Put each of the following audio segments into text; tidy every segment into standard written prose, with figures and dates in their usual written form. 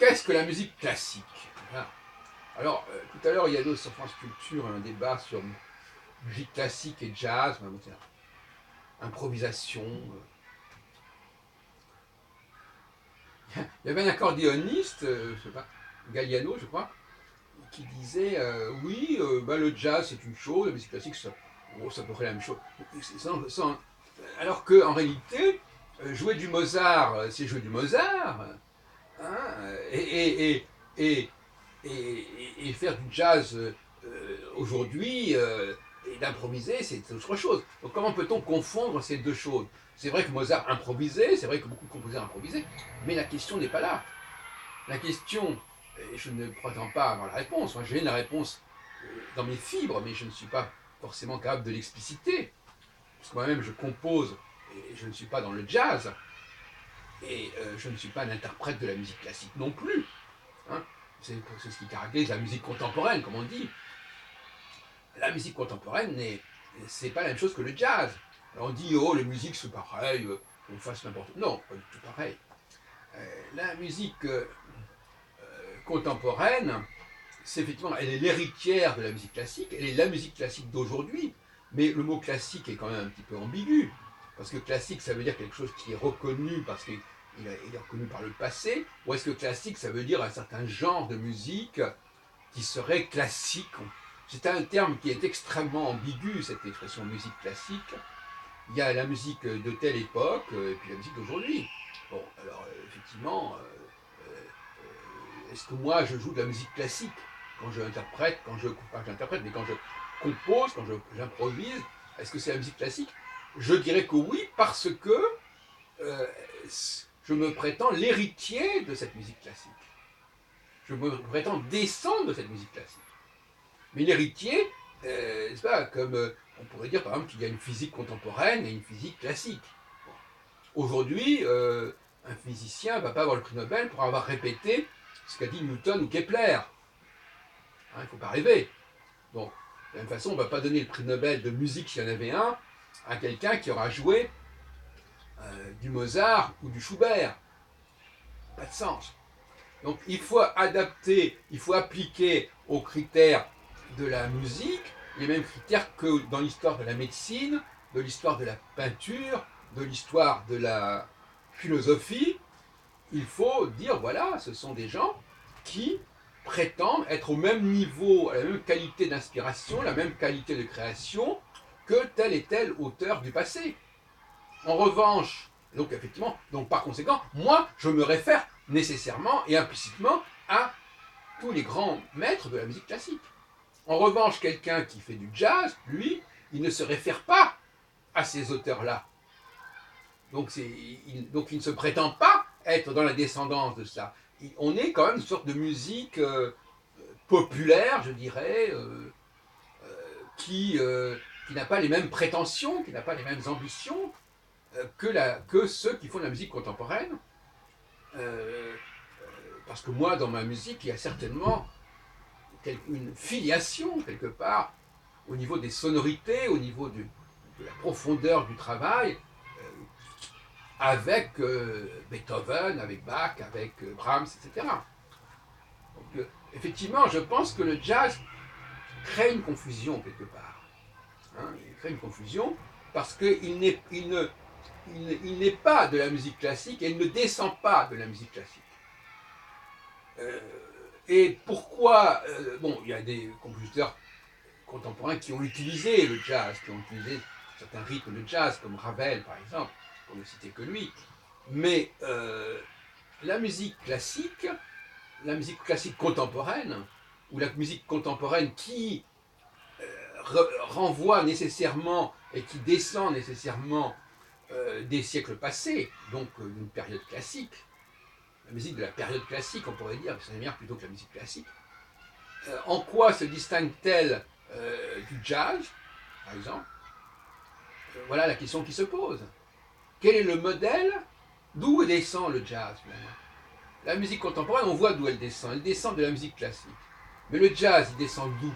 qu'est-ce que la musique classique? Voilà. Alors, tout à l'heure, il y a sur France Culture un débat sur musique classique et jazz, improvisation. Il y avait un accordéoniste, je sais pas, Galliano, je crois, qui disait oui, le jazz c'est une chose, la musique classique c'est à peu près la même chose. Alors qu'en réalité, jouer du Mozart, c'est jouer du Mozart, hein, et, et faire du jazz aujourd'hui et d'improviser, c'est autre chose. Donc comment peut-on confondre ces deux choses? C'est vrai que Mozart improvisait, c'est vrai que beaucoup de compositeurs improvisaient, mais la question n'est pas là. La question, et je ne prétends pas avoir la réponse, moi j'ai la réponse dans mes fibres, mais je ne suis pas forcément capable de l'expliciter, parce que moi-même je compose, et je ne suis pas dans le jazz, et je ne suis pas un interprète de la musique classique non plus. Hein. C'est ce qui caractérise la musique contemporaine, comme on dit. La musique contemporaine, c'est pas la même chose que le jazz. Alors on dit, oh, les musiques c'est pareil, on fasse n'importe quoi. Non, pas du tout pareil. La musique contemporaine, c'est effectivement, elle est l'héritière de la musique classique, elle est la musique classique d'aujourd'hui, mais le mot classique est quand même un petit peu ambigu, parce que classique, ça veut dire quelque chose qui est reconnu parce qu'il est reconnu par le passé, ou est-ce que classique, ça veut dire un certain genre de musique qui serait classique? C'est un terme qui est extrêmement ambigu, cette expression musique classique. Il y a la musique de telle époque et puis la musique d'aujourd'hui. Bon, alors effectivement, est-ce que moi je joue de la musique classique quand je interprète, pas que j'interprète, mais quand je compose, quand j'improvise? Est-ce que c'est la musique classique? Je dirais que oui, parce que euh, je me prétends l'héritier de cette musique classique. Je me prétends descendre de cette musique classique. Mais l'héritier, c'est pas comme on pourrait dire par exemple qu'il y a une physique contemporaine et une physique classique. Bon. Aujourd'hui, un physicien ne va pas avoir le prix Nobel pour avoir répété ce qu'a dit Newton ou Kepler. Hein, il ne faut pas rêver. Donc, de la même façon, on ne va pas donner le prix Nobel de musique, s'il y en avait un, à quelqu'un qui aura joué du Mozart ou du Schubert. Pas de sens. Donc il faut adapter, il faut appliquer aux critères de la musique les mêmes critères que dans l'histoire de la médecine, de l'histoire de la peinture, de l'histoire de la philosophie. Il faut dire, voilà, ce sont des gens qui prétendent être au même niveau, à la même qualité d'inspiration, la même qualité de création que tel et tel auteur du passé. En revanche, donc effectivement, donc par conséquent, moi, je me réfère nécessairement et implicitement à tous les grands maîtres de la musique classique. En revanche, quelqu'un qui fait du jazz, lui, il ne se réfère pas à ces auteurs-là. Donc, il ne se prétend pas être dans la descendance de ça. On est quand même une sorte de musique populaire, je dirais, qui n'a pas les mêmes prétentions, qui n'a pas les mêmes ambitions que ceux qui font de la musique contemporaine. Euh, parce que moi, dans ma musique, il y a certainement une filiation, quelque part, au niveau des sonorités, au niveau de la profondeur du travail, avec Beethoven, avec Bach, avec Brahms, etc. Donc, effectivement, je pense que le jazz crée une confusion, quelque part. Hein, il crée une confusion parce qu'il n'est pas de la musique classique et il ne descend pas de la musique classique. Euh, et pourquoi bon, il y a des compositeurs contemporains qui ont utilisé le jazz, qui ont utilisé certains rythmes de jazz, comme Ravel par exemple, pour ne citer que lui. Mais la musique classique contemporaine, ou la musique contemporaine qui renvoie nécessairement et qui descend nécessairement des siècles passés, donc d'une période classique, la musique de la période classique, on pourrait dire, c'est bien plutôt que la musique classique. En quoi se distingue-t-elle du jazz, par exemple? Voilà la question qui se pose. Quel est le modèle? D'où descend le jazz, finalement? La musique contemporaine, on voit d'où elle descend. Elle descend de la musique classique. Mais le jazz, il descend d'où?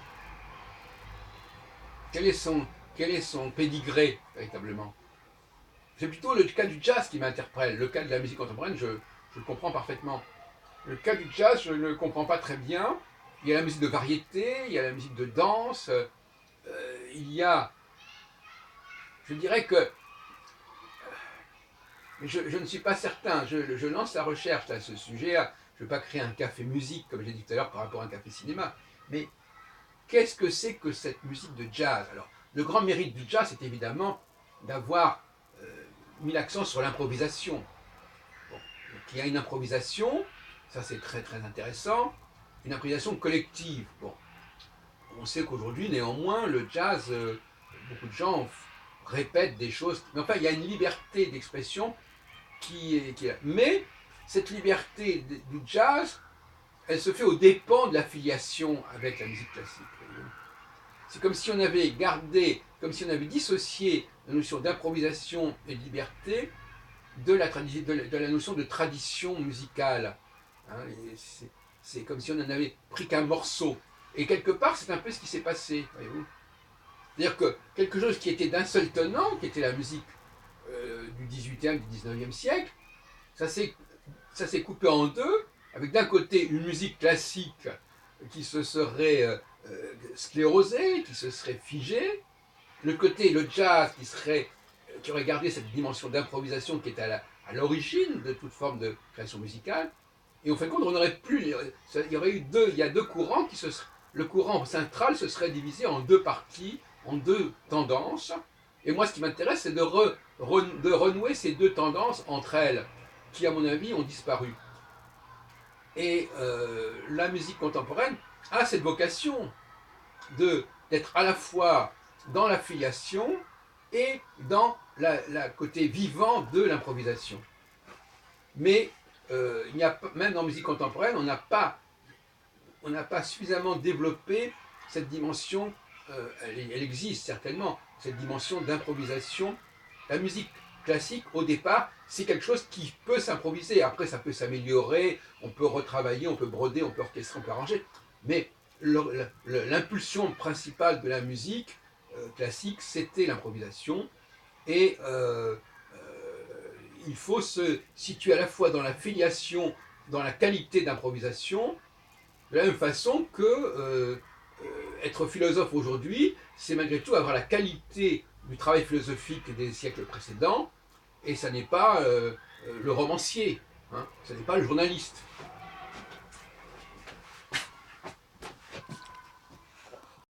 Quel est son pédigré, véritablement? C'est plutôt le cas du jazz qui m'interpelle. Le cas de la musique contemporaine, je le comprends parfaitement. Le cas du jazz, je ne le comprends pas très bien. Il y a la musique de variété, il y a la musique de danse, il y a, je dirais que, je ne suis pas certain, je lance la recherche à ce sujet, je ne veux pas créer un café musique, comme j'ai dit tout à l'heure, par rapport à un café cinéma, mais qu'est-ce que c'est que cette musique de jazz? Alors, le grand mérite du jazz, c'est évidemment d'avoir mis l'accent sur l'improvisation. Bon. Donc, il y a une improvisation, ça c'est très très intéressant, une improvisation collective. Bon, on sait qu'aujourd'hui, néanmoins, le jazz, beaucoup de gens répètent des choses, mais enfin, il y a une liberté d'expression qui est. Mais cette liberté du jazz, elle se fait aux dépens de l'affiliation avec la musique classique. C'est comme si on avait gardé, comme si on avait dissocié la notion d'improvisation et de liberté de la notion de tradition musicale. Hein, c'est comme si on n'en avait pris qu'un morceau. Et quelque part, c'est un peu ce qui s'est passé, voyez-vous. C'est-à-dire que quelque chose qui était d'un seul tenant, qui était la musique du 18e, du 19e siècle, ça s'est coupé en deux, avec d'un côté une musique classique qui se serait sclérosée, qui se serait figée, le côté le jazz qui aurait gardé cette dimension d'improvisation qui est à l'origine de toute forme de création musicale. Et au fin de compte, on aurait plus, il y aurait eu il y a deux courants le courant central se serait divisé en deux parties, en deux tendances. Et moi, ce qui m'intéresse, c'est de renouer ces deux tendances entre elles, qui, à mon avis, ont disparu. Et la musique contemporaine a cette vocation d'être à la fois dans la filiation et dans la côté vivant de l'improvisation. Mais il y a, même dans la musique contemporaine, on n'a pas suffisamment développé cette dimension, elle existe certainement, cette dimension d'improvisation. La musique classique, au départ, c'est quelque chose qui peut s'improviser. Après, ça peut s'améliorer, on peut retravailler, on peut broder, on peut orchestrer, on peut arranger. Mais l'impulsion principale de la musique classique, c'était l'improvisation. Et il faut se situer à la fois dans la filiation, dans la qualité d'improvisation, de la même façon que être philosophe aujourd'hui, c'est malgré tout avoir la qualité du travail philosophique des siècles précédents, et ça n'est pas le romancier, hein, ça n'est pas le journaliste.